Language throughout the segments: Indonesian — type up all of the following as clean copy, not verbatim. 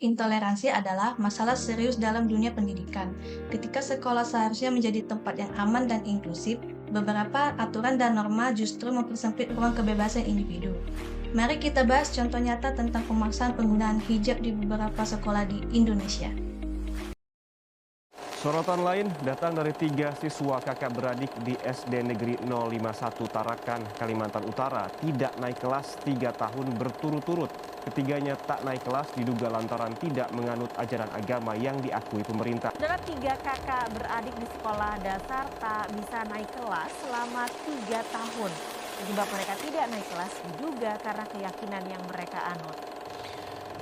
Intoleransi adalah masalah serius dalam dunia pendidikan. Ketika sekolah seharusnya menjadi tempat yang aman dan inklusif, beberapa aturan dan norma justru mempersempit ruang kebebasan individu. Mari kita bahas contoh nyata tentang pemaksaan penggunaan hijab di beberapa sekolah di Indonesia. Sorotan lain datang dari 3 siswa kakak beradik di SD Negeri 051 Tarakan, Kalimantan Utara tidak naik kelas 3 tahun berturut-turut. Ketiganya tak naik kelas diduga lantaran tidak menganut ajaran agama yang diakui pemerintah. Saudara, 3 kakak beradik di sekolah dasar tak bisa naik kelas selama 3 tahun. Penyebab mereka tidak naik kelas diduga karena keyakinan yang mereka anut.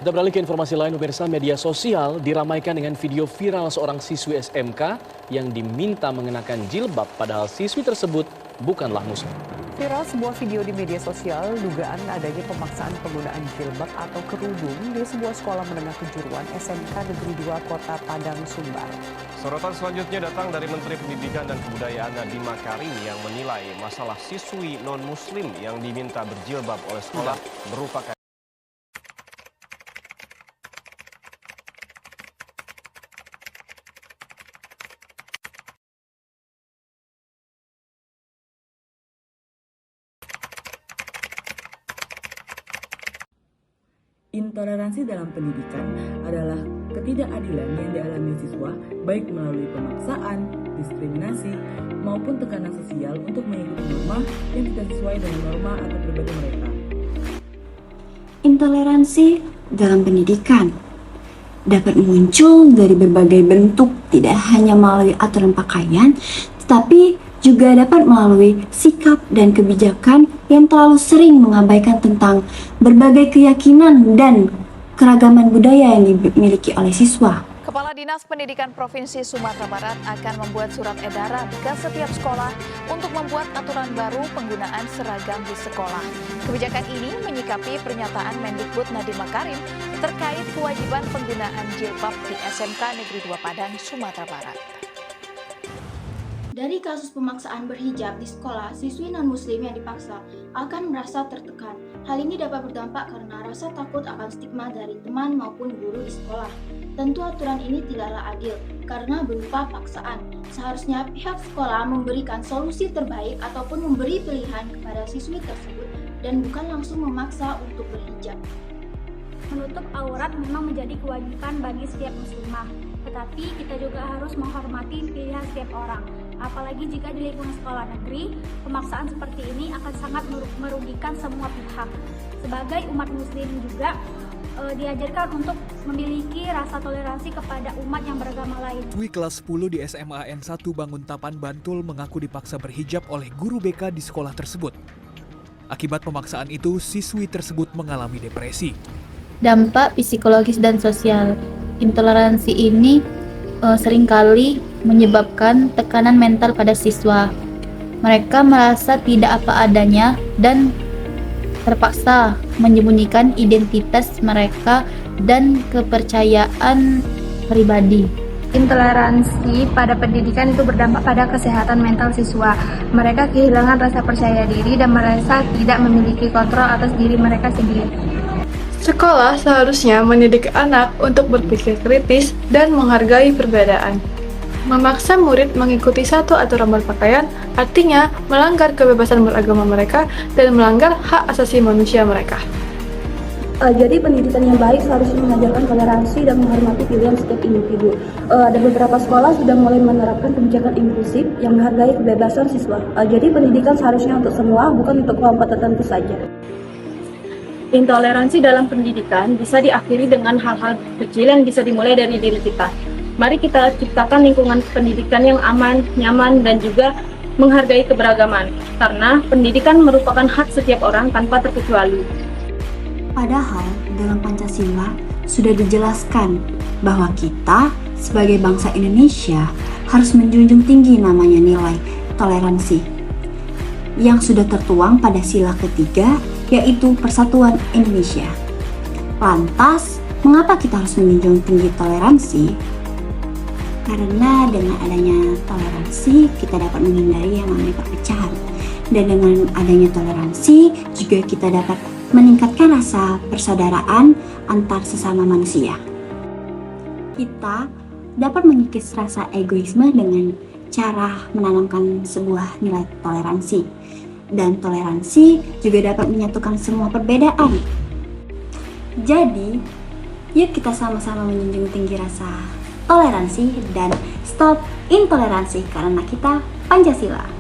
Kita beralih ke informasi lain, pemirsa. Media sosial diramaikan dengan video viral seorang siswi SMK yang diminta mengenakan jilbab padahal siswi tersebut bukanlah muslim. Viral sebuah video di media sosial dugaan adanya pemaksaan penggunaan jilbab atau kerudung di sebuah sekolah menengah kejuruan SMK Negeri 2 Kota Padang, Sumbar. Sorotan selanjutnya datang dari Menteri Pendidikan dan Kebudayaan Nadiem Makarim yang menilai masalah siswi non-muslim yang diminta berjilbab oleh sekolah merupakan Intoleransi dalam pendidikan adalah ketidakadilan yang dialami siswa baik melalui pemaksaan, diskriminasi, maupun tekanan sosial untuk mengikuti norma yang tidak sesuai dengan norma atau pribadi mereka. Intoleransi dalam pendidikan dapat muncul dari berbagai bentuk, tidak hanya melalui aturan pakaian, tetapi juga dapat melalui sikap dan kebijakan yang terlalu sering mengabaikan tentang berbagai keyakinan dan keragaman budaya yang dimiliki oleh siswa. Kepala Dinas Pendidikan Provinsi Sumatera Barat akan membuat surat edaran ke setiap sekolah untuk membuat aturan baru penggunaan seragam di sekolah. Kebijakan ini menyikapi pernyataan Mendikbud Nadiem Makarim terkait kewajiban penggunaan jilbab di SMK Negeri 2 Padang, Sumatera Barat. Dari kasus pemaksaan berhijab di sekolah, siswi non-muslim yang dipaksa akan merasa tertekan. Hal ini dapat berdampak karena rasa takut akan stigma dari teman maupun guru di sekolah. Tentu aturan ini tidaklah adil karena berupa paksaan. Seharusnya pihak sekolah memberikan solusi terbaik ataupun memberi pilihan kepada siswi tersebut dan bukan langsung memaksa untuk berhijab. Menutup aurat memang menjadi kewajiban bagi setiap muslimah, tetapi kita juga harus menghormati pilihan setiap orang. Apalagi jika di lingkungan sekolah negeri, pemaksaan seperti ini akan sangat merugikan semua pihak. Sebagai umat muslim juga diajarkan untuk memiliki rasa toleransi kepada umat yang beragama lain. Siswi kelas 10 di SMA N1 Banguntapan, Bantul mengaku dipaksa berhijab oleh guru BK di sekolah tersebut. Akibat pemaksaan itu, siswi tersebut mengalami depresi. Dampak psikologis dan sosial intoleransi ini seringkali menyebabkan tekanan mental pada siswa. Mereka merasa tidak apa adanya dan terpaksa menyembunyikan identitas mereka dan kepercayaan pribadi. Intoleransi pada pendidikan itu berdampak pada kesehatan mental siswa. Mereka kehilangan rasa percaya diri dan merasa tidak memiliki kontrol atas diri mereka sendiri. Sekolah seharusnya mendidik anak untuk berpikir kritis dan menghargai perbedaan. Memaksa murid mengikuti satu aturan berpakaian artinya melanggar kebebasan beragama mereka dan melanggar hak asasi manusia mereka. Jadi pendidikan yang baik seharusnya mengajarkan toleransi dan menghormati pilihan setiap individu. Ada beberapa sekolah sudah mulai menerapkan kebijakan inklusif yang menghargai kebebasan siswa. Jadi pendidikan seharusnya untuk semua, bukan untuk kelompok tertentu saja. Intoleransi dalam pendidikan bisa diakhiri dengan hal-hal kecil yang bisa dimulai dari diri kita. Mari kita ciptakan lingkungan pendidikan yang aman, nyaman, dan juga menghargai keberagaman. Karena pendidikan merupakan hak setiap orang tanpa terkecuali. Padahal dalam Pancasila sudah dijelaskan bahwa kita sebagai bangsa Indonesia harus menjunjung tinggi namanya nilai toleransi yang sudah tertuang pada sila ketiga, yaitu Persatuan Indonesia. Lantas, mengapa kita harus menjunjung tinggi toleransi? Karena dengan adanya toleransi, kita dapat menghindari yang namanya perpecahan. Dan dengan adanya toleransi, juga kita dapat meningkatkan rasa persaudaraan antar sesama manusia. kita dapat mengikis rasa egoisme dengan cara menanamkan sebuah nilai toleransi. Dan toleransi juga dapat menyatukan semua perbedaan. Jadi, yuk kita sama-sama menjunjung tinggi rasa toleransi dan stop intoleransi karena kita Pancasila.